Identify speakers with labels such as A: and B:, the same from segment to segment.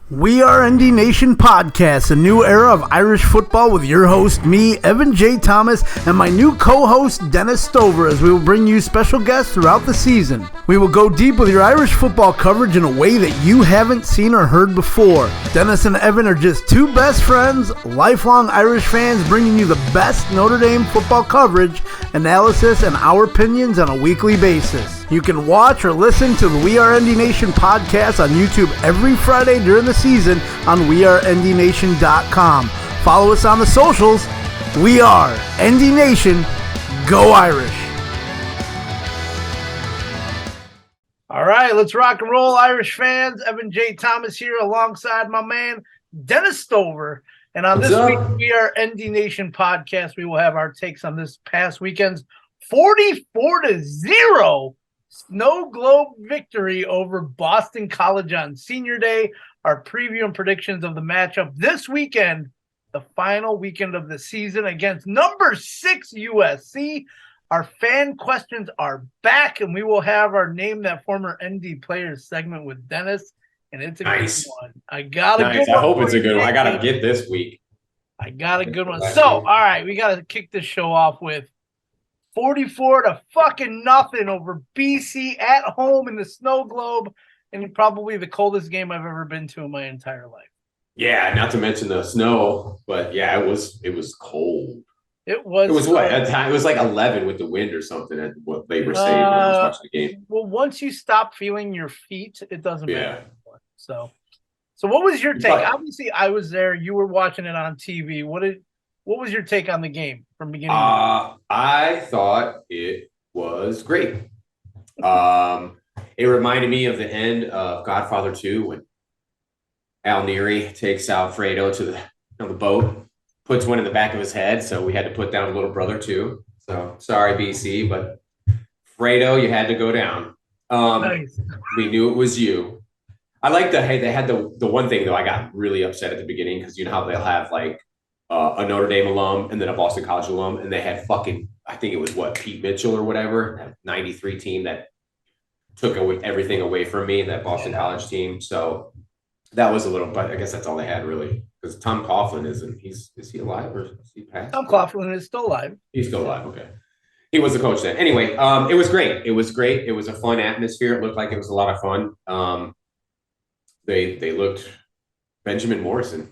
A: We Are ND Nation Podcast, a new era of Irish football with your host, me, Evan J. Thomas, and my new co-host, Dennis Stover, as we will bring you special guests throughout the season. We will go deep with your Irish football coverage in a way that you haven't seen or heard before. Dennis and Evan are just two best friends, lifelong Irish fans, bringing you the best Notre Dame football coverage, analysis, and our opinions on a weekly basis. You can watch or listen to the We Are ND Nation podcast on YouTube every Friday during the season on wearendnation.com. Follow us on the socials. We are ND Nation. Go Irish. All right, let's rock and roll, Irish fans. Evan J. Thomas here alongside my man, Dennis Stover. And on this week, We Are ND Nation podcast, we will have our takes on this past weekend's 44-0 Snow Globe victory over Boston College on Senior Day. Our preview and predictions of the matchup this weekend, the final weekend of the season against number 6 USC. Our fan questions are back, and we will have our Name That Former ND Players segment with Dennis, and it's a good one. I got a good one.
B: I hope it's a good one. I got to get this week.
A: I got a good one. So, all right, we got to kick this show off with 44-0 over BC at home in the Snow Globe, and probably the coldest game I've ever been to in my entire life.
B: Yeah, not to mention the snow, but yeah, it was cold.
A: It was
B: what at the time? It was like 11 with the wind or something. At what they were saying when I was watching the game.
A: Well, once you stop feeling your feet, it doesn't matter anymore. So what was your take? Obviously, I was there. You were watching it on TV. What was your take on the game from beginning?
B: I thought it was great. It reminded me of the end of Godfather 2 when Al Neary takes Alfredo to the boat, puts one in the back of his head, so we had to put down little brother too. So sorry, BC, but Fredo, you had to go down.
A: Nice.
B: We knew it was you. I like they had the one thing though. I got really upset at the beginning because you know how they'll have like a Notre Dame alum and then a Boston College alum, and they had I think it was Pete Mitchell or whatever, that 93 team that took everything away from me, that Boston College team. So that was a little, but I guess that's all they had really. Because Tom Coughlin is he alive or is he passed?
A: Tom Coughlin is still alive.
B: He's still alive. Okay. He was the coach then. Anyway, it was great. It was great. It was a fun atmosphere. It looked like it was a lot of fun. They looked Benjamin Morrison.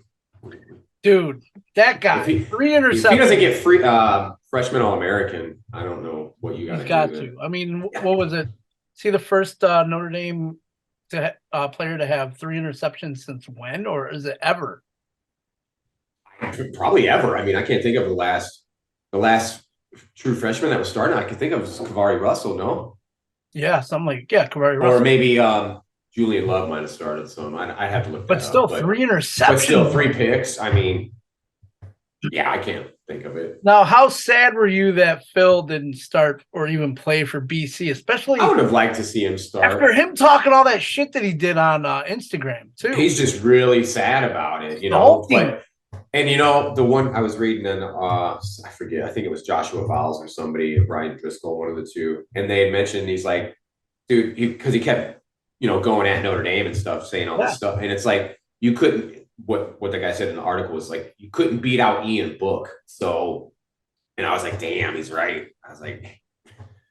A: Dude, that guy, 3 interceptions.
B: If he doesn't get free freshman All-American, I don't know what you got
A: to. I mean, what was it? Is he the first Notre Dame player to have 3 interceptions since when, or is it ever?
B: Probably ever. I mean, I can't think of the last true freshman that was starting. I can think of Kavari Russell. No.
A: Yeah, Kavari Russell.
B: Or maybe Julian Love might have started some. I have to look.
A: But still, 3 interceptions.
B: But still, 3 picks. I mean, yeah, I can't think of it.
A: Now, how sad were you that Phil didn't start or even play for BC? Especially,
B: I would have liked to see him start
A: after him talking all that shit that he did on Instagram too.
B: He's just really sad about it, you know. And you know, the one I was reading in, I forget, I think it was Joshua Valls or somebody, Brian Driscoll, one of the two, and they had mentioned he's like, dude, because he kept, you know, going at Notre Dame and stuff, saying all this stuff, and it's like you couldn't. What the guy said in the article was like you couldn't beat out Ian Book. So, and I was like, damn, he's right. I was like,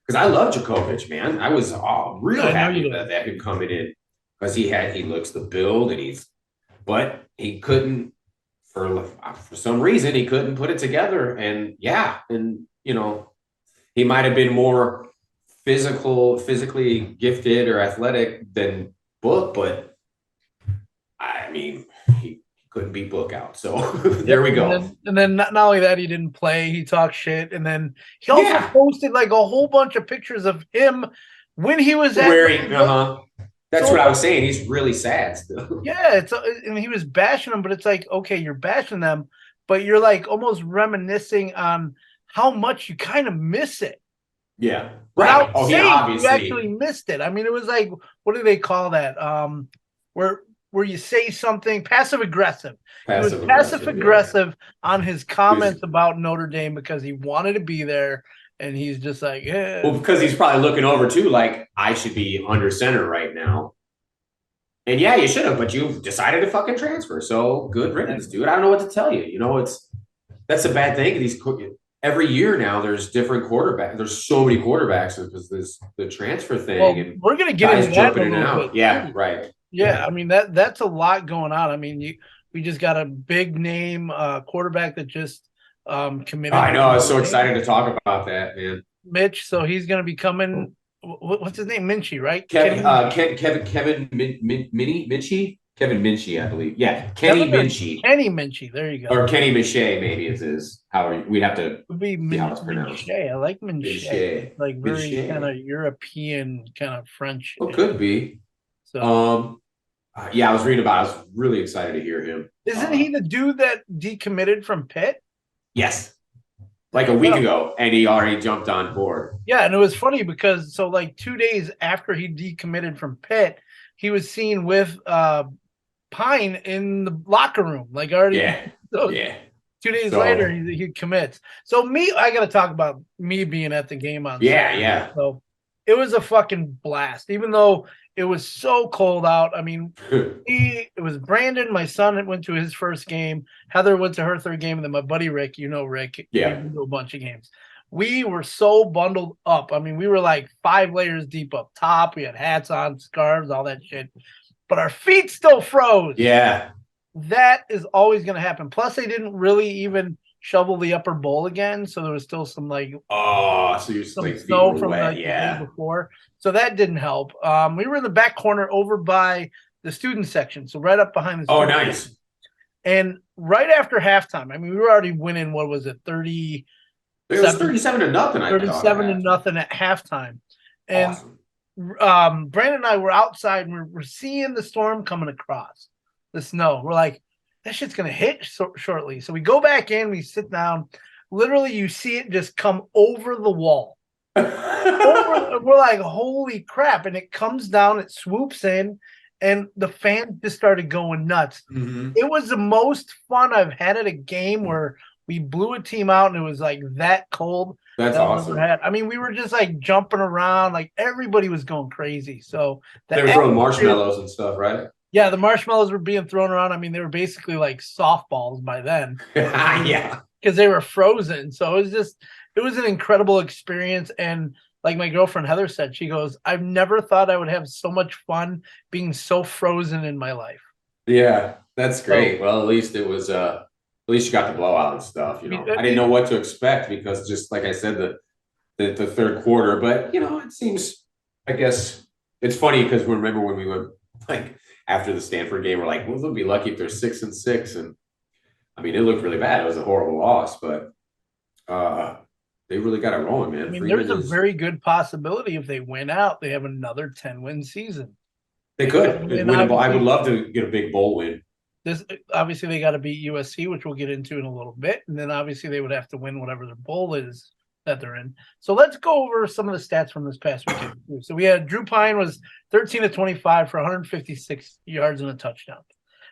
B: because I love Djokovic, man. I was real happy that him coming in because he looks the build and but he couldn't. For some reason, he couldn't put it together. And you know, he might have been more physically gifted or athletic than Book, but I mean, he couldn't beat Book out. So there we go.
A: And then not only that, he didn't play. He talked shit. And then he also posted like a whole bunch of pictures of him when he was
B: wearing. That's what I was saying. He's really sad still.
A: Yeah, and he was bashing them, but it's like, okay, you're bashing them, but you're like almost reminiscing on how much you kind of miss it.
B: Yeah,
A: right. Without saying you actually missed it. I mean, it was like, what do they call that? Where you say something passive aggressive. He was passive aggressive on his comments about Notre Dame because he wanted to be there. And he's just like, yeah.
B: Well, because he's probably looking over too, like I should be under center right now. And yeah, you should have, but you decided to fucking transfer. So good riddance, dude. I don't know what to tell you. That's a bad thing. Every year now, there's different quarterbacks. There's so many quarterbacks because there's the transfer thing and
A: we're gonna get
B: guys
A: into that
B: jumping
A: in a
B: in and
A: little
B: out.
A: bit.
B: Yeah,
A: Too.
B: right.
A: Yeah, I mean that's a lot going on. I mean, we just got a big name quarterback that just committed.
B: I know. I was so excited to talk about that, man.
A: Mitch, so he's going to be coming. What's his name? Minchie, right?
B: Kevin Minchie? Kevin Minchie, I believe. Yeah, Kenny Minchie.
A: Kenny Minchie. There you go.
B: Or Kenny Minchie, maybe it is. We'd have to
A: be
B: see how it's pronounced.
A: Minchie. I like Minchie. Like very kind of European, kind of French.
B: Well, could be. So, yeah, I was reading about it. I was really excited to hear him.
A: Isn't he the dude that decommitted from Pitt?
B: Yes. Like a week ago, and he already jumped on board.
A: Yeah, and it was funny because like 2 days after he decommitted from Pitt, he was seen with Pine in the locker room, like already.
B: Yeah.
A: So 2 days later, he commits. So I got to talk about me being at the game on Saturday.
B: Yeah.
A: So it was a fucking blast, even though it was so cold out. I mean, it was Brandon, my son, that went to his first game. Heather went to her third game, and then my buddy Rick, Rick, went to a bunch of games. We were so bundled up. I mean, we were like 5 layers deep up top. We had hats on, scarves, all that shit. But our feet still froze.
B: Yeah.
A: That is always going to happen. Plus, they didn't really even shovel the upper bowl again, so there was still some
B: so you're some
A: snow from the day before. So that didn't help. We were in the back corner over by the student section, so right up behind the student
B: nice
A: section. And right after halftime, I mean, we were already winning. What was it? 30.
B: It was 37-0.
A: 37-0 at halftime. And awesome. Brandon and I were outside, and we're seeing the storm coming across the snow. We're like, that shit's going to hit shortly. So we go back in, we sit down. Literally, you see it just come over the wall. We're like, holy crap. And it comes down, it swoops in, and the fans just started going nuts.
B: Mm-hmm.
A: It was the most fun I've had at a game where we blew a team out and it was like that cold.
B: That's awesome.
A: I mean, we were just like jumping around, like everybody was going crazy. So
B: they were throwing marshmallows and stuff, right?
A: Yeah, the marshmallows were being thrown around. I mean, they were basically like softballs by then.
B: Yeah.
A: Because they were frozen. So it was an incredible experience. And like my girlfriend Heather said, she goes, I've never thought I would have so much fun being so frozen in my life.
B: Yeah, that's great. Well, at least it was at least you got the blowout and stuff. I didn't know what to expect because just like I said, the third quarter, but it seems, I guess it's funny because remember when we went like after the Stanford game, we're like, well, they'll be lucky if they're 6-6. And I mean, it looked really bad. It was a horrible loss, but they really got it rolling, man.
A: I mean, there's a very good possibility if they win out, they have another 10-win season.
B: They could. I would love to get a big bowl win.
A: Obviously, they got to beat USC, which we'll get into in a little bit. And then obviously they would have to win whatever their bowl is that they're in. So let's go over some of the stats from this past weekend. So we had Drew Pine was 13-25 for 156 yards and a touchdown.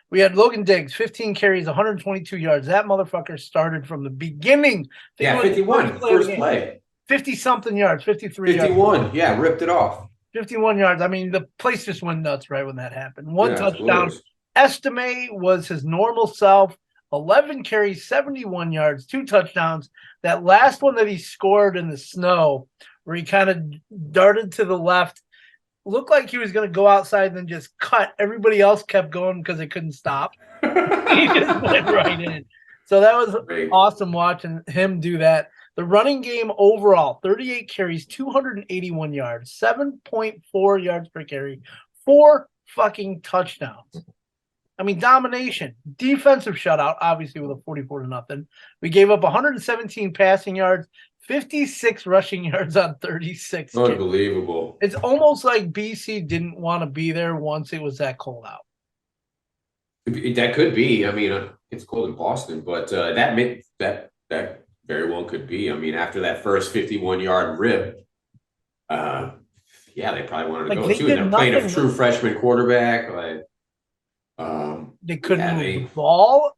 A: We had Logan Diggs, 15 carries, 122 yards. That motherfucker started from the beginning.
B: 51, first play.
A: 50-something yards, 53
B: 51, yards. Yeah, ripped it off.
A: 51 yards. I mean, the place just went nuts right when that happened. One touchdown. Estime was his normal self. 11 carries, 71 yards, 2 touchdowns. That last one that he scored in the snow, where he kind of darted to the left, looked like he was going to go outside and then just cut. Everybody else kept going because they couldn't stop. He just went right in. So that was awesome watching him do that. The running game overall, 38 carries, 281 yards, 7.4 yards per carry, 4 fucking touchdowns. I mean, domination. Defensive shutout, obviously, with a 44-0. We gave up 117 passing yards, 56 rushing yards on 36.
B: Unbelievable.
A: It's almost like BC didn't want to be there once it was that cold out.
B: That could be. I mean, it's cold in Boston, but that very well could be. I mean, after that first 51-yard rip, they probably wanted to go too. They're playing a true freshman quarterback.
A: They couldn't move the ball.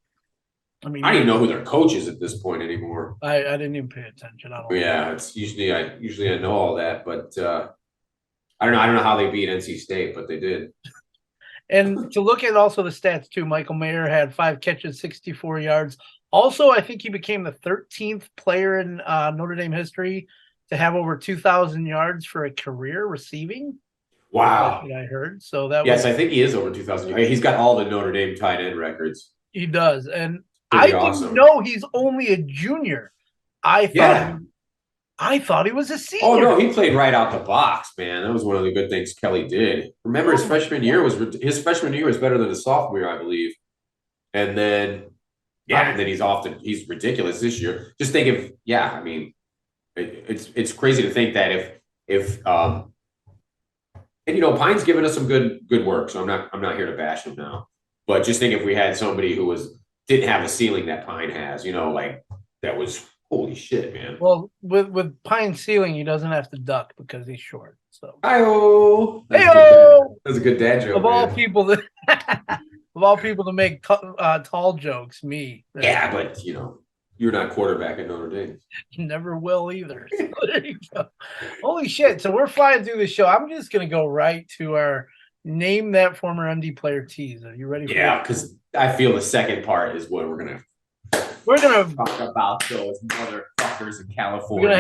A: I mean,
B: I don't even know who their coach is at this point anymore.
A: I didn't even pay attention.
B: It's usually I know all that, but I don't know how they beat NC State, but they did.
A: And to look at also the stats too, Michael Mayer had 5 catches, 64 yards. Also, I think he became the 13th player in Notre Dame history to have over 2,000 yards for a career receiving.
B: Wow.
A: That's what I heard. So that
B: I think he is over 2,000 yards. He's got all the Notre Dame tight end records.
A: He does. And
B: Pretty
A: I
B: awesome.
A: didn't know he's only a junior. I thought he was a senior.
B: Oh no, he played right out the box, man. That was one of the good things Kelly did. Remember, his freshman year was better than his sophomore year, I believe. And then, and then he's ridiculous this year. Just think if, I mean, it's crazy to think that if and Pine's given us some good work, so I'm not here to bash him now. But just think if we had somebody who didn't have the ceiling that Pine has, like that was. Holy shit, man.
A: Well, with Pine's ceiling, he doesn't have to duck because he's short. So
B: Hi-oh. That's a good dad joke.
A: Of all people to make tall jokes, me.
B: Yeah, but you're not quarterback at Notre Dame.
A: You never will either. So there you go. Holy shit. So we're flying through the show. I'm just gonna go right to our name that former MD player tease. Are you ready for
B: that? Because I feel the second part is what we're gonna talk about those motherfuckers in California.
A: We're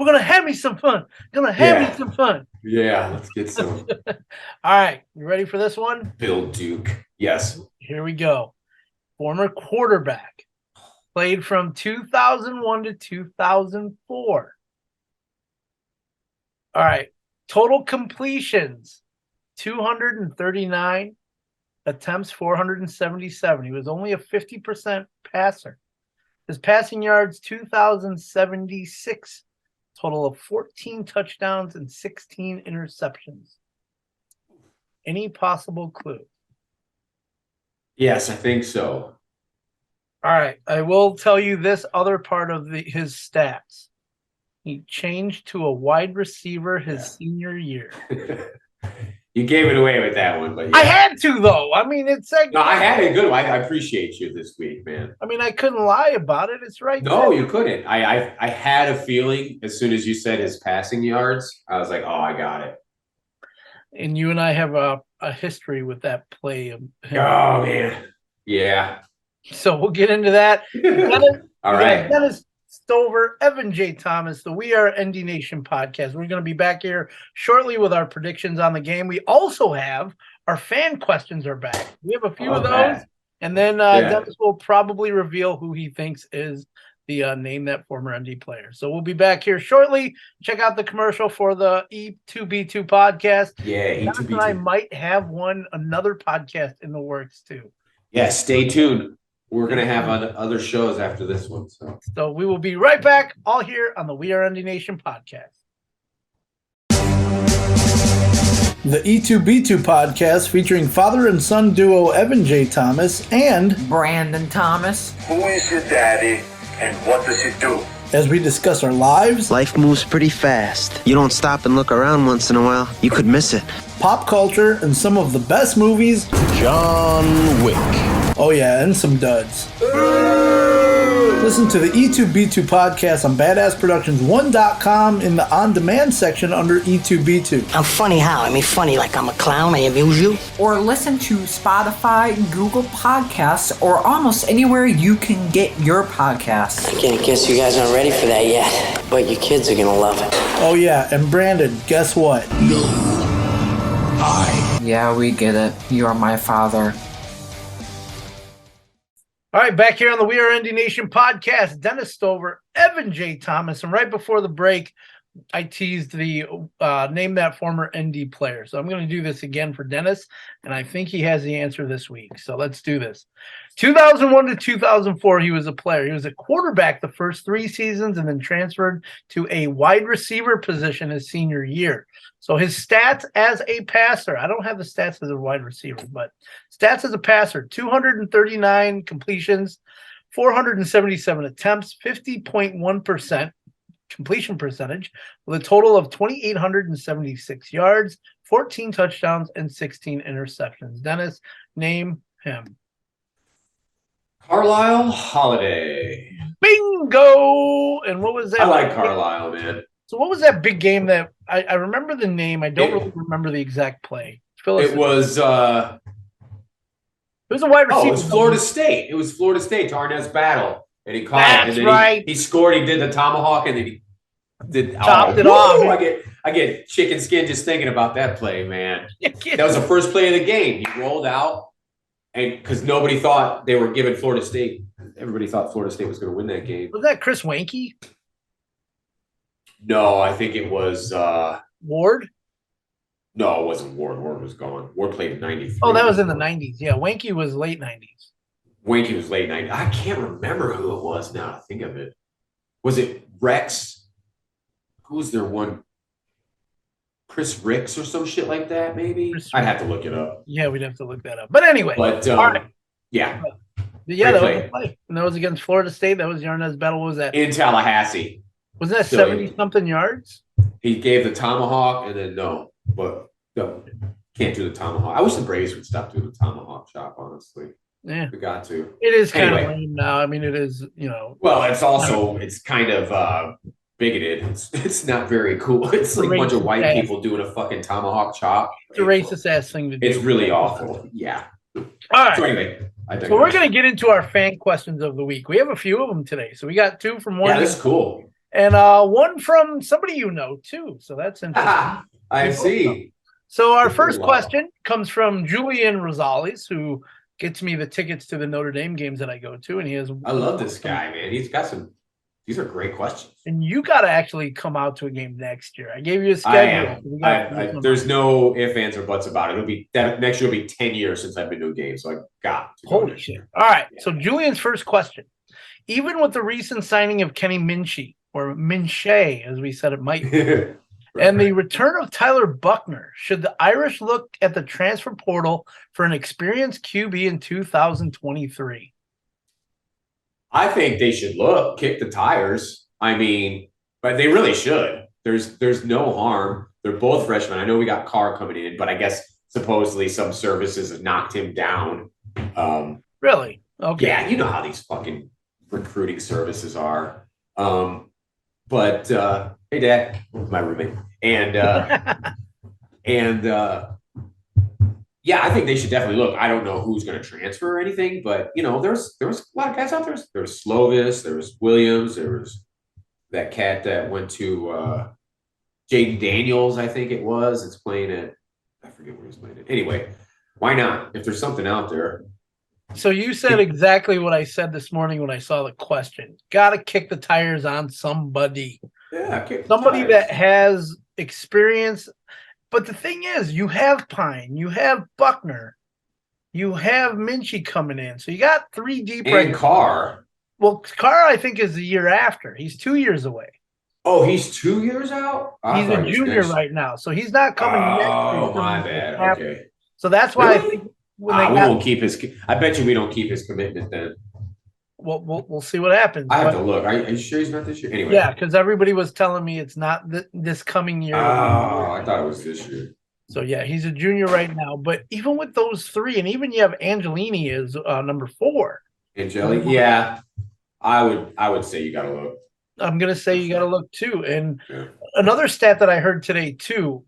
A: gonna have me some fun. Me some fun.
B: Yeah, let's get some.
A: All right, you ready for this one?
B: Bill Duke. Yes.
A: Here we go. Former quarterback. Played from 2001 to 2004. All right. Total completions, 239. Attempts 477. He was only a 50% passer. His passing yards 2,076. Total of 14 touchdowns and 16 interceptions. Any possible clue?
B: Yes, I think so.
A: All right. I will tell you this other part of his stats. He changed to a wide receiver his senior year.
B: You gave it away with that one, but
A: I had to, though. I mean, it's like
B: I had a good one. I appreciate you this week, man.
A: I mean, I couldn't lie about it. It's right.
B: No, you couldn't. I had a feeling as soon as you said his passing yards, I was like, oh, I got it.
A: And you and I have a history with that play.
B: Oh man, yeah.
A: So we'll get into that.
B: All right.
A: Dennis Stover, Evan J. Thomas, the We Are ND Nation podcast. We're going to be back here shortly with our predictions on the game. We also have our fan questions are back. We have a few of those. And then Dennis will probably reveal who he thinks is the name that former ND player. So we'll be back here shortly. Check out the commercial for the E2B2 podcast.
B: Yeah, E2B2.
A: And I might have another podcast in the works too.
B: Yeah, stay tuned. We're going to have other shows after this one.
A: So we will be right back, all here on the We Are ND Nation podcast. The E2B2 podcast featuring father and son duo Evan J. Thomas and
C: Brandon Thomas.
D: Who is your daddy and what does he do?
A: As we discuss our lives,
E: life moves pretty fast. You don't stop and look around once in a while, you could miss it.
A: Pop culture and some of the best movies.
F: John Wick.
A: Oh yeah, and some duds. Listen to the E2B2 podcast on BadassProductions1.com in the on-demand section under E2B2.
C: I'm funny how? I mean funny like I'm a clown, I amuse you?
G: Or listen to Spotify, Google Podcasts, or almost anywhere you can get your podcasts.
C: I guess you guys aren't ready for that yet, but your kids are gonna love it.
A: Oh yeah, and Brandon, guess what?
F: No.
G: Yeah, we get it. You are my father.
A: All right, back here on the We Are ND Nation podcast, Dennis Stover, Evan J. Thomas, and right before the break, I teased the name that former ND player. So I'm going to do this again for Dennis, and I think he has the answer this week. So let's do this. 2001 to 2004, he was a player. He was a quarterback the first 3 seasons and then transferred to a wide receiver position his senior year. So his stats as a passer, I don't have the stats as a wide receiver, but stats as a passer, 239 completions, 477 attempts, 50.1% completion percentage, with a total of 2,876 yards, 14 touchdowns, and 16 interceptions. Dennis, name him.
B: Carlisle Holiday.
A: Bingo! And what was that?
B: I like Carlisle, man.
A: So what was that big game that I remember the name? I don't really remember the exact play.
B: It was
A: Who's a wide receiver?
B: it was Florida State. It was Florida State, Tarnez Battle. And he caught it. And then
A: right.
B: he scored, he did the tomahawk, and then he
A: chopped it off.
B: I get chicken skin just thinking about that play, man. That was the first play of the game. He rolled out, and because nobody thought they were giving Florida State. Everybody thought Florida State was going to win that game.
A: Was that Chris Wanke?
B: No, I think it was
A: Ward.
B: No, it wasn't Ward. Ward was gone. Ward played in '93.
A: Oh, that was in the '90s. Yeah, Wanke was late '90s.
B: Wanke was late '90s. I can't remember who it was now. To think of it, was it Rex? Who was their one? Chris Ricks or some shit like that, maybe. I'd have to look it up.
A: Yeah, we'd have to look that up. But anyway,
B: all right. Yeah.
A: Yeah, that was a play. And that was against Florida State. That was Yarnez Battle. What was that?
B: In Tallahassee.
A: Was that 70-something yards?
B: He gave the tomahawk, and then no, can't do the tomahawk. I wish the Braves would stop doing the tomahawk chop, honestly.
A: Yeah.
B: We got to.
A: It is kind of lame now. I mean, it is,
B: Well, it's kind of bigoted. It's not very cool. It's like a bunch of white people doing a fucking tomahawk chop.
A: It's a racist ass thing to do.
B: It's really awful. Yeah.
A: All right.
B: So anyway,
A: so we're going to get into our fan questions of the week. We have a few of them today. So we got 2 from one.
B: Yeah, that's cool.
A: And one from somebody too. So that's interesting.
B: I see.
A: So our first question comes from Julian Rosales, who gets me the tickets to the Notre Dame games that I go to. And
B: I love this guy, man. He's got these are great questions.
A: And you got to actually come out to a game next year. I gave you a schedule.
B: There's no ifs, ands, or buts about it. Next year will be 10 years since I've been to a game, so I got to go.
A: Holy shit. All right. So Julian's first question. Even with the recent signing of Kenny Minchey, or Minchay, as we said it might be, and the return of Tyler Buckner, should the Irish look at the transfer portal for an experienced QB in 2023?
B: I think they should kick the tires. I mean, but they really should. There's no harm. They're both freshmen. I know we got Carr coming in, but I guess supposedly some services have knocked him down.
A: Really? Okay.
B: Yeah, you know how these fucking recruiting services are. But hey, Dad, my roommate, and yeah, I think they should definitely look. I don't know who's going to transfer or anything, but there's a lot of guys out there. There's Slovis, there was Williams, there was that cat that went to Jaden Daniels, I think it was. It's playing at, I forget where he's playing at. Anyway, why not? If there's something out there.
A: So you said exactly what I said this morning when I saw the question. Got to kick the tires on somebody.
B: Yeah,
A: somebody that has experience. But the thing is, you have Pine, you have Buckner, you have Minchey coming in. So you got 3 deep
B: and Carr.
A: Well, Carr, I think, is the year after. He's 2 years away.
B: Oh, he's 2 years out?
A: He's a junior right now. So he's not coming next year.
B: Oh, my bad. Okay.
A: So that's why I think
B: we won't keep his. I bet you we don't keep his commitment then.
A: We'll see what happens.
B: I have to look. Are you sure he's not this year? Anyway.
A: Yeah, because everybody was telling me it's not this coming year.
B: Oh, I thought it was this year.
A: So yeah, he's a junior right now. But even with those 3, and even you have Angelini as number 4.
B: Angeli, yeah, I would say you got to look.
A: I'm gonna say you got to look too. And another stat that I heard today too,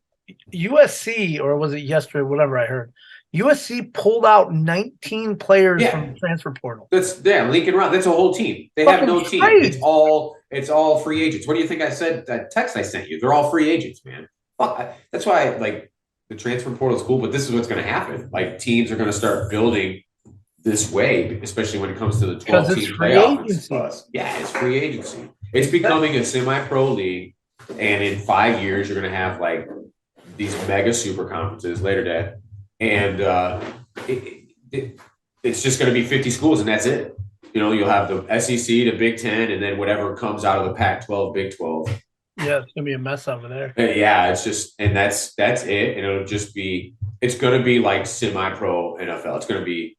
A: USC, or was it yesterday? Whatever I heard. USC pulled out 19 players from the transfer portal.
B: Lincoln Round. That's a whole team. They have no team. It's all free agents. What do you think I said? That text I sent you. They're all free agents, man. Fuck. That's why the transfer portal is cool, but this is what's going to happen. Teams are going to start building this way, especially when it comes to the 12-team playoff. Yeah, it's free agency. It's becoming a semi-pro league, and in 5 years, you're going to have these mega super conferences later that. And it's just going to be 50 schools, and that's it. You'll have the SEC, the Big Ten, and then whatever comes out of the Pac-12, Big 12.
A: Yeah, it's going to be a mess over there.
B: Yeah, it's just, and that's it. And it'll just be, it's going to be like semi-pro NFL. It's going to be,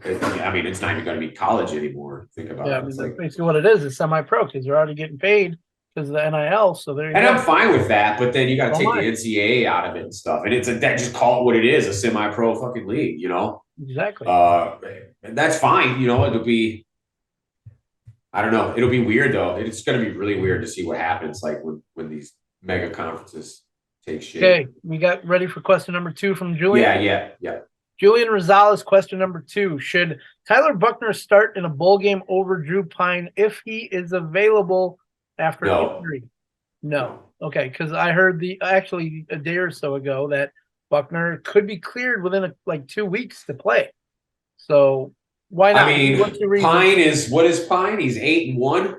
B: I mean, it's not even going to be college anymore. Think about it.
A: Yeah, that's basically what it is. It's semi-pro because they're already getting paid because of the NIL. So there you go.
B: I'm fine with that, but then you got to take the NCAA out of it and stuff. And it's just call it what it is, a semi-pro fucking league,
A: Exactly.
B: And that's fine. It'll be, I don't know. It'll be weird though. It's going to be really weird to see what happens when these mega conferences take shit.
A: Okay, we got ready for question number 2 from Julian.
B: Yeah.
A: Julian Rosales, question number 2. Should Tyler Buckner start in a bowl game over Drew Pine if he is available after injury? No. Okay, because I heard actually a day or so ago that Buckner could be cleared within 2 weeks to play. So why not?
B: I mean,
A: What's the reason?
B: what is Pine? He's 8-1.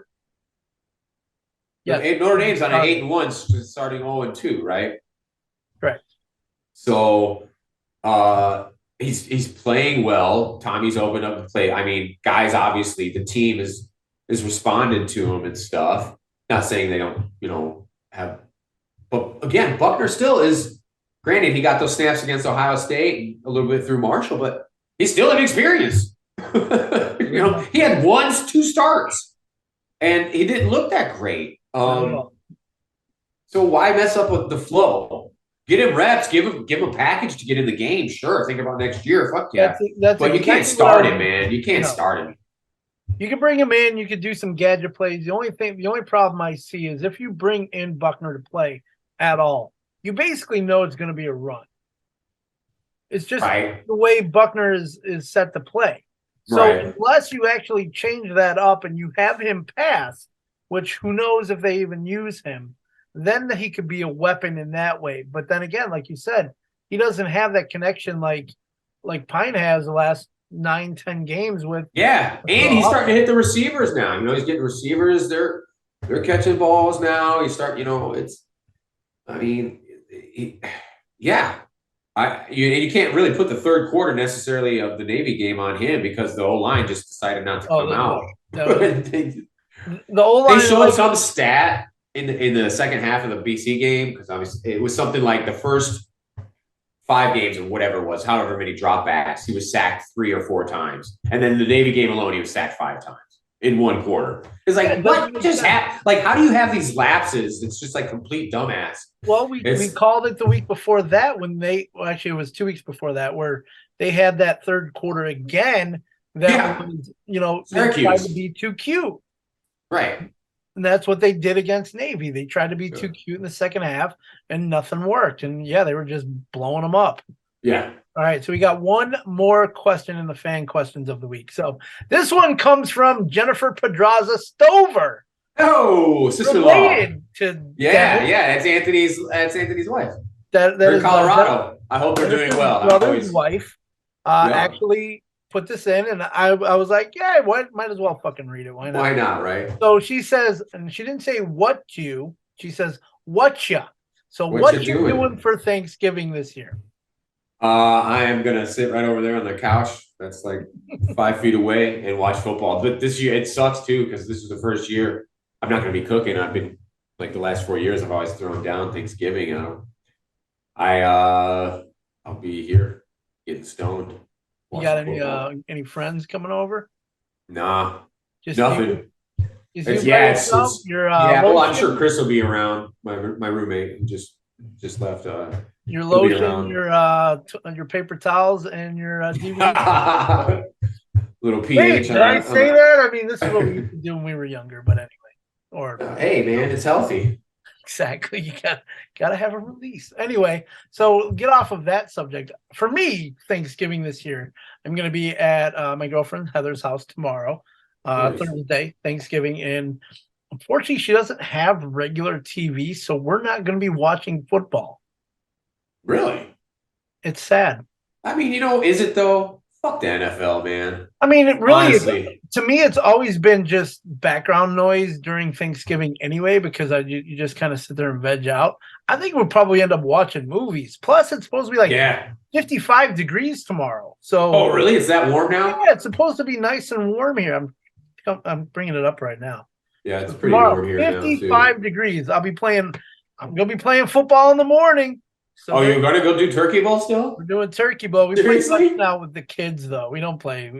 A: Yeah,
B: Notre Dame's on an 8-1, starting 0-2, right?
A: Correct.
B: So, he's playing well. Tommy's opened up the play. I mean, guys, obviously the team is responded to him and stuff. Not saying they don't, have, but again, Buckner still is. Granted, he got those snaps against Ohio State and a little bit through Marshall, but he's still inexperienced. He had 2 starts, and he didn't look that great. So why mess up with the flow? Get him reps, give him a package to get in the game. Sure, think about next year. Fuck yeah. But you can't start him, man. You can't start him.
A: You can bring him in. You could do some gadget plays. The only problem I see is if you bring in Buckner to play at all, you basically know it's going to be a run. It's just the way Buckner is set to play. So unless you actually change that up and you have him pass, which who knows if they even use him, then he could be a weapon in that way. But then again, like you said, he doesn't have that connection like Pine has the last 9-10 games with.
B: Yeah, and he's starting to hit the receivers now. He's getting receivers. They're catching balls now. You can't really put the third quarter necessarily of the Navy game on him because the O-line just decided not to come out.
A: The O-line,
B: they showed some stat in the second half of the BC game because obviously it was something like the first 5 games or whatever it was, however many dropbacks, he was sacked 3 or 4 times. And then the Navy game alone, he was sacked 5 times in 1 quarter. It's like, what just happened? Like, how do you have these lapses? It's just like complete dumbass.
A: Well, we called it the week before that when it was 2 weeks before that, where they had that third quarter again. That was, they tried to be too cute.
B: Right.
A: And that's what they did against Navy. They tried to be too cute in the second half, and nothing worked. And, they were just blowing them up.
B: Yeah.
A: All right, so we got one more question in the fan questions of the week. So this one comes from Jennifer Pedraza Stover.
B: Oh, sister-in-law.
A: Related to
B: that's Anthony's wife.
A: That
B: they're
A: is
B: in Colorado. I hope they're doing well.
A: Brother's wife actually put this in, and I was like, might as well fucking read it. Why not?
B: Why not, right?
A: So she says, and she didn't say what you, she says, what ya. So what you doing for Thanksgiving this year?
B: I am going to sit right over there on the couch. That's like 5 feet away and watch football. But this year, it sucks too, because this is the first year I'm not going to be cooking. I've been, like the last 4 years, I've always thrown down Thanksgiving. I'll be here getting stoned.
A: You got any friends coming over?
B: Nah,
A: just
B: nothing.
A: Well,
B: I'm sure Chris will be around. My roommate just left.
A: Your lotion, your paper towels, and your DVD.
B: Little pH.
A: Did I say that? I mean, this is what we used to do when we were younger. But anyway,
B: hey, man, it's healthy.
A: Exactly. You gotta have a release. Anyway, so get off of that subject. For me, Thanksgiving this year, I'm going to be at my girlfriend Heather's house tomorrow, Thursday, Thanksgiving, and unfortunately, she doesn't have regular TV, so we're not going to be watching football.
B: Really?
A: It's sad.
B: I mean, is it though? Fuck the NFL, man.
A: I mean, it really
B: Honestly.
A: is. To me, it's always been just background noise during Thanksgiving anyway, because you just kind of sit there and veg out. I think we'll probably end up watching movies. Plus, it's supposed to be 55 degrees tomorrow. So,
B: oh, really? It's that warm now?
A: Yeah, it's supposed to be nice and warm here. I'm bringing it up right now.
B: Yeah, it's pretty warm here
A: 55 degrees. I'm going to be playing football in the morning. So
B: you're going to go do Turkey Bowl still?
A: We're doing Turkey Bowl. We play now with the kids, though. We don't play,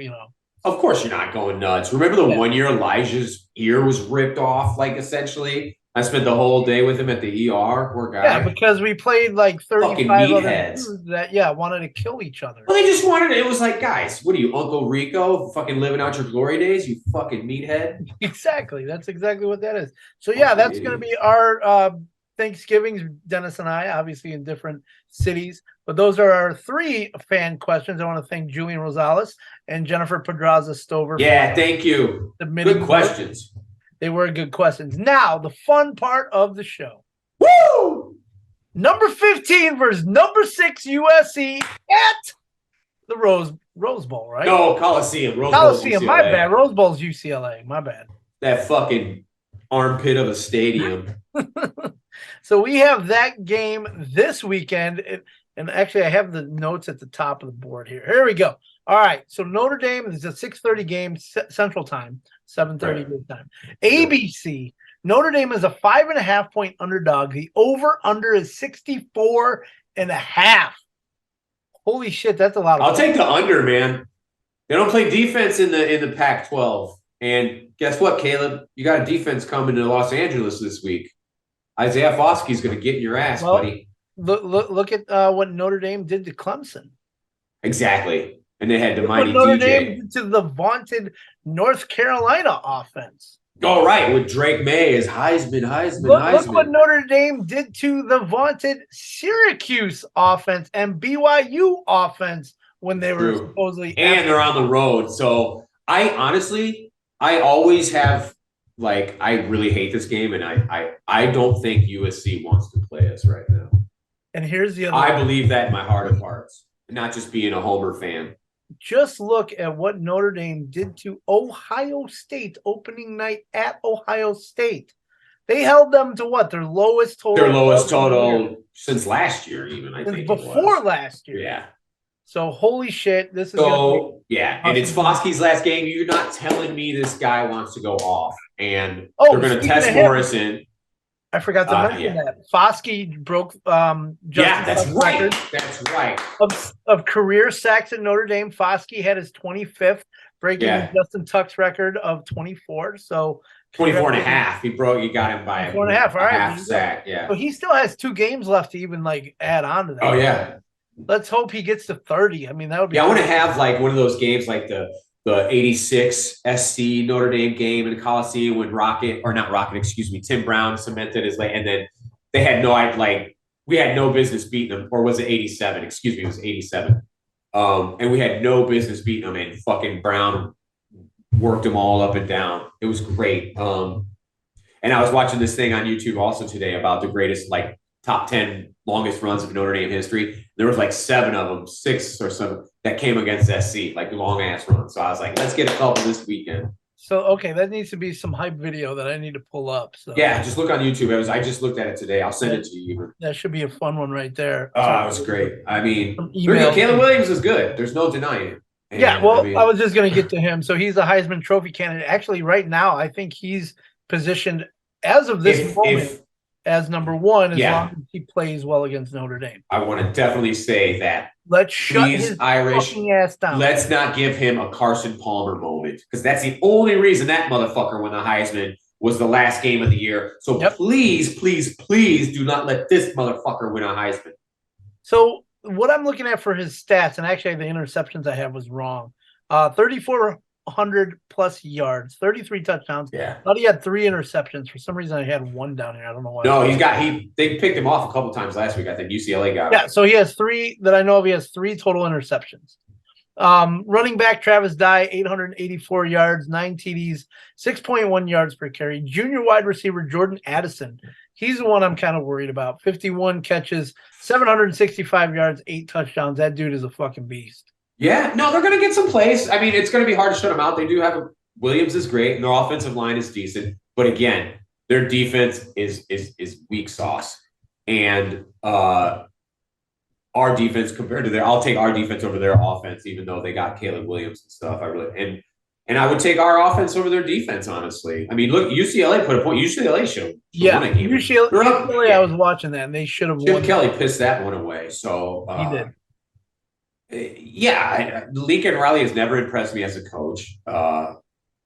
B: Of course you're not going nuts. Remember the 1 year Elijah's ear was ripped off, essentially? I spent the whole day with him at the ER. Poor guy.
A: Yeah, because we played 35 other dudes that, wanted to kill each other.
B: Well, they just wanted it. It was like, guys, what are you, Uncle Rico, fucking living out your glory days, you fucking meathead?
A: Exactly. That's exactly what that is. So, that's going to be our Thanksgivings, Dennis and I, obviously in different cities. But those are our 3 fan questions. I want to thank Julian Rosales and Jennifer Pedraza Stover.
B: Yeah, thank you. Good questions.
A: They were good questions. Now, the fun part of the show.
B: Woo!
A: Number 15 versus number 6 USC at the Rose Bowl, right?
B: No, Coliseum.
A: Coliseum, my bad. Rose Bowl's UCLA, my bad.
B: That fucking armpit of a stadium.
A: So we have that game this weekend. And actually, I have the notes at the top of the board here. Here we go. All right. So Notre Dame is a 6:30 game Central Time, 7:30 good time. ABC. Notre Dame is a 5.5 point underdog. The over/under is 64.5. Holy shit, that's a lot of
B: I'll take the under, man. They don't play defense in the Pac-12. And guess what, Caleb? You got a defense coming to Los Angeles this week. Isaiah Foskey's going to get in your ass, buddy.
A: Look at what Notre Dame did to Clemson.
B: Exactly. And they had the mighty
A: Notre
B: DJ.
A: Dame did to the vaunted North Carolina offense.
B: Oh, right, with Drake May as Heisman.
A: Look what Notre Dame did to the vaunted Syracuse offense and BYU offense when they were supposedly.
B: And they're on the road. So I always have, like, I really hate this game, and I don't think USC wants to play us right now.
A: And here's the other.
B: I believe that in my heart of hearts, not just being a Homer fan.
A: Just look at what Notre Dame did to Ohio State opening night at Ohio State. They held them to what? Their lowest total.
B: Their lowest total since last year, even, I think.
A: Before last year.
B: Yeah.
A: So, holy shit. This is
B: and it's Foskey's last game. You're not telling me this guy wants to go off. And they're going to test Morrison.
A: I forgot to mention that. Foskey broke
B: that's right. That's right.
A: Of career sacks at Notre Dame. Foskey had his 25th, breaking Justin Tuck's record of 24. So
B: 24 and a half. He got him by
A: 4 and a half. All right.
B: Half sack. Yeah.
A: So he still has 2 games left to even add on to that.
B: Oh, yeah.
A: Let's hope he gets to 30. I mean, that would be.
B: Yeah, I want to have one of those games like the 86 SC Notre Dame game in Coliseum when Tim Brown cemented his leg, and then they had we had no business beating them, or was it 87? Excuse me, it was 87. And we had no business beating them, and fucking Brown worked them all up and down. It was great. And I was watching this thing on YouTube also today about the greatest top 10 longest runs of Notre Dame history. There was 7 of them, 6 or 7 that came against SC, long ass runs. So I was like, let's get a couple this weekend.
A: So, okay, that needs to be some hype video that I need to pull up. So
B: yeah, just look on YouTube. I just looked at it today. I'll send it to you.
A: That should be a fun one right there.
B: Oh, that was great. I mean, Caleb Williams is good. There's no denying it.
A: And, I was just going to get to him. So he's a Heisman Trophy candidate. Actually, right now, I think he's positioned as of this moment as number 1 as long as he plays well against Notre Dame.
B: I want to definitely say that.
A: Let's shut his fucking ass down.
B: Let's not give him a Carson Palmer moment, because that's the only reason that motherfucker won the Heisman was the last game of the year. So please, please, please do not let this motherfucker win a Heisman.
A: So what I'm looking at for his stats, and actually the interceptions I have was wrong. 3,400 plus yards, 33 touchdowns.
B: Yeah.
A: I thought he had 3 interceptions. For some reason, I had 1 down here. I don't know why.
B: No, they picked him off a couple times last week. I think UCLA got him.
A: Yeah, so he has 3 that I know of. He has 3 total interceptions. Running back Travis Dye, 884 yards, 9 TDs, 6.1 yards per carry. Junior wide receiver Jordan Addison. He's the one I'm kind of worried about. 51 catches, 765 yards, 8 touchdowns. That dude is a fucking beast.
B: Yeah, no, they're going to get some plays. I mean, it's going to be hard to shut them out. They do have Williams is great, and their offensive line is decent. But again, their defense is weak sauce. And our defense compared to I'll take our defense over their offense, even though they got Caleb Williams and stuff. And I would take our offense over their defense, honestly. I mean, look, UCLA put a point. UCLA should have won a game.
A: UCLA, I was watching that, and they should have won.
B: Chip Kelly pissed that one away. So
A: he did.
B: Lincoln Riley has never impressed me as a coach.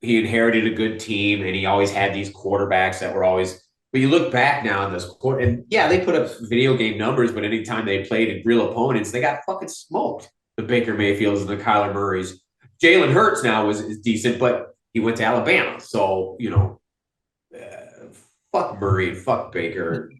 B: He inherited a good team, and he always had these quarterbacks that were always. But you look back now on this court, and they put up video game numbers, but anytime they played in real opponents, they got fucking smoked. The Baker Mayfields and the Kyler Murrays. Jalen Hurts now is decent, but he went to Alabama, so fuck Murray and fuck Baker.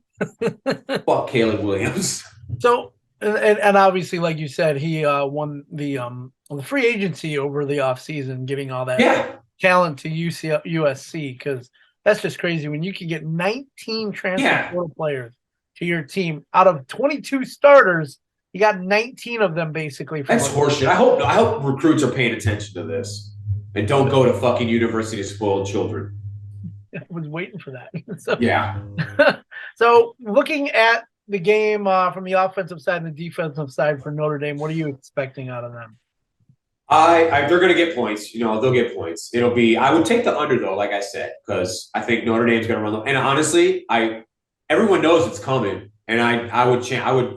B: Fuck Caleb Williams.
A: So, and obviously, like you said, he won the free agency over the offseason, getting all that talent to USC, because that's just crazy when you can get 19 transfer portal players to your team out of 22 starters. You got 19 of them basically.
B: That's horseshit. I hope recruits are paying attention to this and don't go to fucking university to spoil children.
A: I was waiting for that. So looking at the game from the offensive side and the defensive side for Notre Dame, what are you expecting out of them?
B: They're going to get points. They'll get points. I would take the under though, like I said, because I think Notre Dame's going to run. And honestly, everyone knows it's coming. And I would,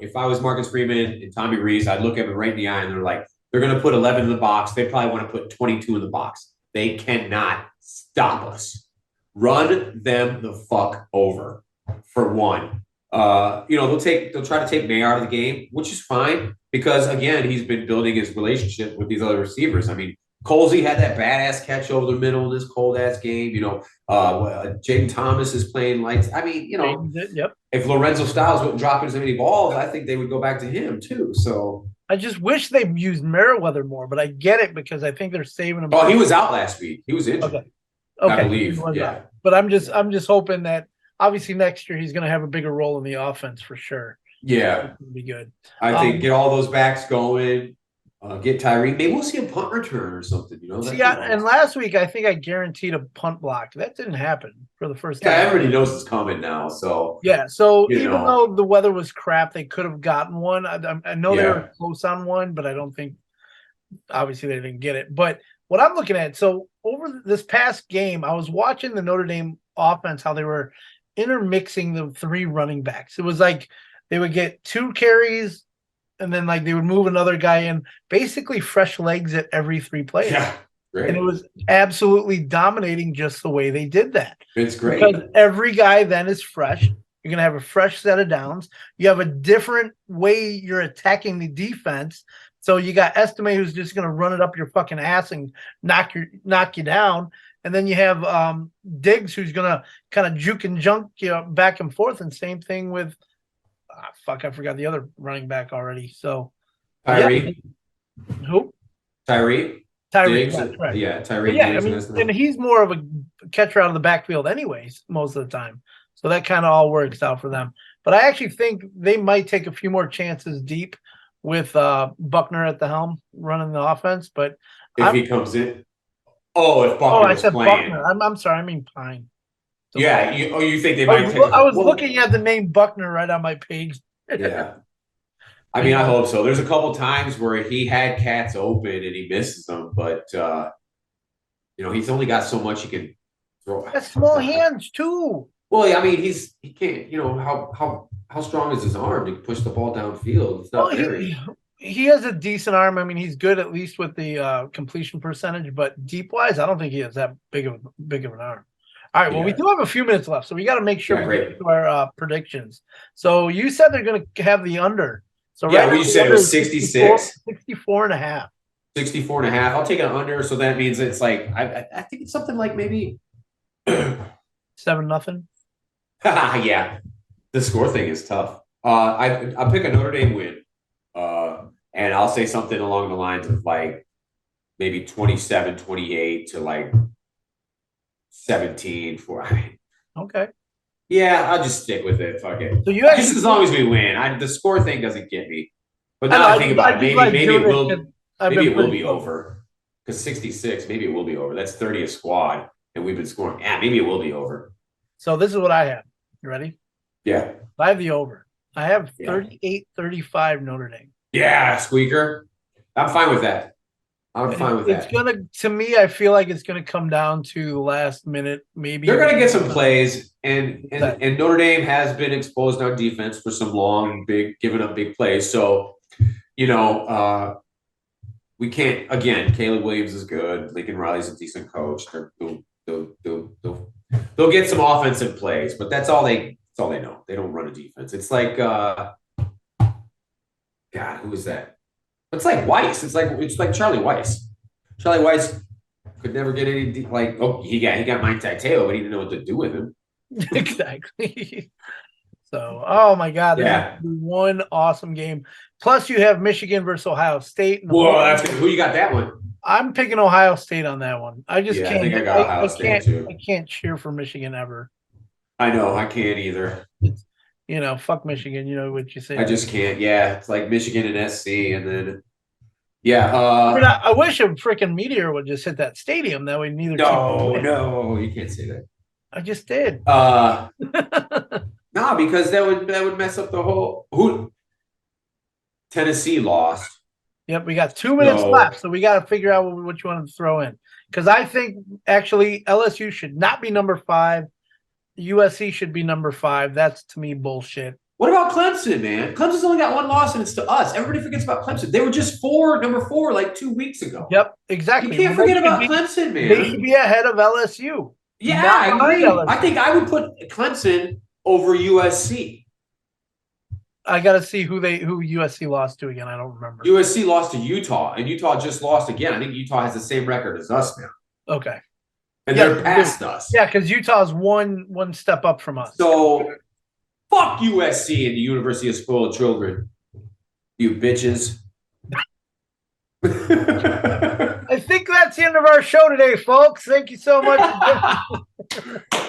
B: if I was Marcus Freeman and Tommy Rees, I'd look at them right in the eye and they're going to put 11 in the box. They probably want to put 22 in the box. They cannot stop us. Run them the fuck over for one. They'll try to take May out of the game, which is fine because again, he's been building his relationship with these other receivers. I mean, Colsey had that badass catch over the middle in this cold ass game. Jaden Thomas is playing lights. I mean, if Lorenzo Styles wouldn't drop as many balls, I think they would go back to him too. So
A: I just wish they used Merriweather more, but I get it because I think they're saving him.
B: Oh, he was out last week. He was injured.
A: Okay.
B: I believe. Yeah.
A: Out. But I'm just hoping that obviously next year he's going to have a bigger role in the offense for sure.
B: Yeah,
A: it'll be good.
B: I think get all those backs going. Get Tyree. Maybe we'll see a punt return or something.
A: And last week I think I guaranteed a punt block. That didn't happen for the first time.
B: Yeah, everybody knows it's coming now. So
A: even though the weather was crap, they could have gotten one. I know they were close on one, but I don't think obviously they didn't get it. But what I'm looking at, so over this past game, I was watching the Notre Dame offense, how they were intermixing the three running backs. It was like they would get 2 carries and then they would move another guy in, basically fresh legs at every 3 plays.
B: Yeah, great.
A: And it was absolutely dominating just the way they did that.
B: It's great.
A: Because every guy then is fresh. You're going to have a fresh set of downs. You have a different way you're attacking the defense. So you got Estime who's just going to run it up your fucking ass and knock you down. And then you have Diggs who's going to kind of juke and junk back and forth. And same thing with I forgot the other running back already. So
B: Tyree.
A: Yeah. Who?
B: Tyree.
A: Diggs, right.
B: Yeah, Tyree.
A: Yeah, and he's more of a catcher out of the backfield anyways, most of the time. So that kind of all works out for them. But I actually think they might take a few more chances deep with Buckner at the helm running the offense. But
B: if he comes in. If Buckner
A: I said
B: playing.
A: Buckner. I'm sorry, I mean Pine.
B: So you think they might take
A: I was looking at the name Buckner right on my page.
B: Yeah. I mean, I hope so. There's a couple times where he had cats open and he misses them, but he's only got so much he can throw.
A: That's small hands too.
B: Well, I mean, he can't. How strong is his arm to push the ball downfield? It's not very.
A: He has a decent arm. I mean, he's good at least with the completion percentage, but deep wise, I don't think he has that big of an arm. All right, well, we do have a few minutes left, so we got to make sure we get to our predictions. So you said they're going to have the under. So
B: you said it was 66?
A: 64 and a half.
B: 64 and a half. I'll take an under, so that means it's I think it's something like maybe
A: 7-0.
B: Yeah, the score thing is tough. I'll pick a Notre Dame win, and I'll say something along the lines of maybe 27-28 to 17 for.
A: Okay.
B: Yeah, I'll just stick with it. Fuck it.
A: So
B: just as long as we win. The score thing doesn't get me. But now I think about it, maybe it will be over. Because 66, maybe it will be over. That's 30th squad, and we've been scoring. Yeah, maybe it will be over.
A: So this is what I have. You ready?
B: Yeah.
A: I have the over. I have 38-35 Notre Dame.
B: Yeah, squeaker. I'm fine with that.
A: It's to me, I feel like it's gonna come down to the last minute. Maybe
B: they're gonna get some plays, and Notre Dame has been exposed on defense for some giving up big plays. So, we can't. Again, Caleb Williams is good. Lincoln Riley's a decent coach. They'll get some offensive plays, but that's all they know. They don't run a defense. It's like God, who is that? It's like Weiss. It's like Charlie Weiss. Charlie Weiss could never get any he got Mike Tateo, but he didn't know what to do with him.
A: Exactly. So, oh my God, this
B: Yeah.
A: is one awesome game. Plus, you have Michigan versus Ohio State.
B: Whoa, who you got that one?
A: I'm picking Ohio State on that one. I just can't.
B: I think I got Ohio State too.
A: I can't cheer for Michigan ever.
B: I know, I can't either.
A: Fuck Michigan. You know what you say.
B: I just can't. Yeah, it's like Michigan and SC, and then
A: I wish a freaking meteor would just hit that stadium. That way, neither.
B: No, you can't say that.
A: I just did.
B: No, because that would mess up the whole. Tennessee lost.
A: Yep, we got 2 minutes left, so we got to figure out what you want to throw in. Because I think actually LSU should not be number 5. USC should be number 5. That's to me bullshit.
B: What about Clemson, man? Clemson's only got 1 loss, and it's to us. Everybody forgets about Clemson. They were just number 4, like 2 weeks ago.
A: Yep, exactly.
B: You can't forget about Clemson, man.
A: They should be ahead of LSU.
B: Yeah, I agree. I think I would put Clemson over USC.
A: I got to see who USC lost to again. I don't remember.
B: USC lost to Utah, and Utah just lost again. I think Utah has the same record as us now.
A: Okay.
B: And they're past us.
A: Yeah, because Utah's one step up from us.
B: So, fuck USC and the University of Spoiled Children. You bitches.
A: I think that's the end of our show today, folks. Thank you so much.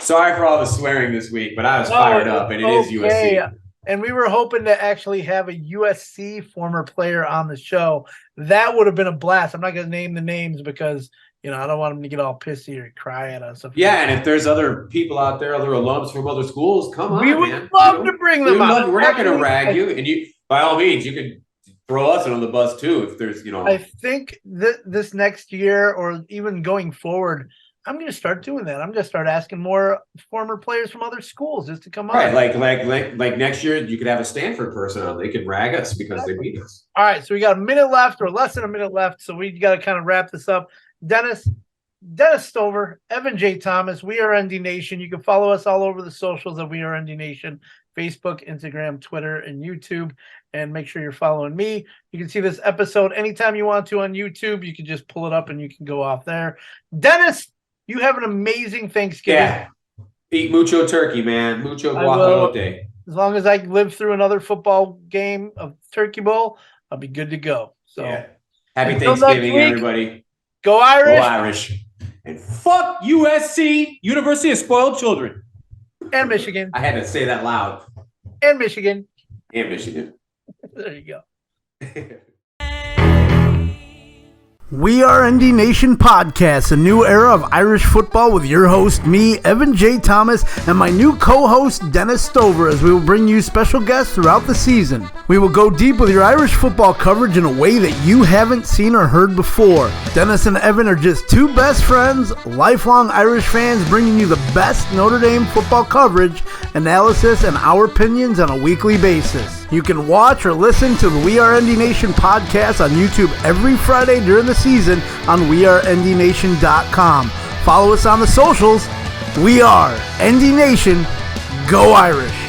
B: Sorry for all the swearing this week, but I was fired up, and it is USC.
A: And we were hoping to actually have a USC former player on the show. That would have been a blast. I'm not going to name the names because, I don't want them to get all pissy or cry at us.
B: Yeah, and if there's other people out there, other alums from other schools, come on,
A: we would love to bring them out.
B: We're not going to rag you. And you, by all means, you can throw us on the bus too if there's,
A: I think this next year or even going forward, I'm going to start doing that. I'm going to start asking more former players from other schools just to come on.
B: Right, like next year, you could have a Stanford person on. They could rag us because they beat us.
A: All right, so we got a minute left or less than a minute left, so we got to kind of wrap this up. Dennis Stover, Evan J. Thomas, We Are ND Nation. You can follow us all over the socials of We Are ND Nation, Facebook, Instagram, Twitter, and YouTube. And make sure you're following me. You can see this episode anytime you want to on YouTube. You can just pull it up and you can go off there. Dennis, you have an amazing Thanksgiving.
B: Yeah. Eat mucho turkey, man. Mucho guajolote.
A: As long as I live through another football game of Turkey Bowl, I'll be good to go. So
B: Happy Thanksgiving, everybody.
A: Go Irish.
B: Go Irish. And fuck USC, University of Spoiled Children.
A: And Michigan.
B: I had to say that loud.
A: And Michigan.
B: And Michigan.
A: There you go.
F: We Are ND Nation podcast, a new era of Irish football with your host, me, Evan J. Thomas, and my new co-host, Dennis Stover, as we will bring you special guests throughout the season. We will go deep with your Irish football coverage in a way that you haven't seen or heard before. Dennis and Evan are just two best friends, lifelong Irish fans, bringing you the best Notre Dame football coverage, analysis, and our opinions on a weekly basis. You can watch or listen to the We Are ND Nation podcast on YouTube every Friday during the season on wearendnation.com. Follow us on the socials. We are ND Nation. Go Irish.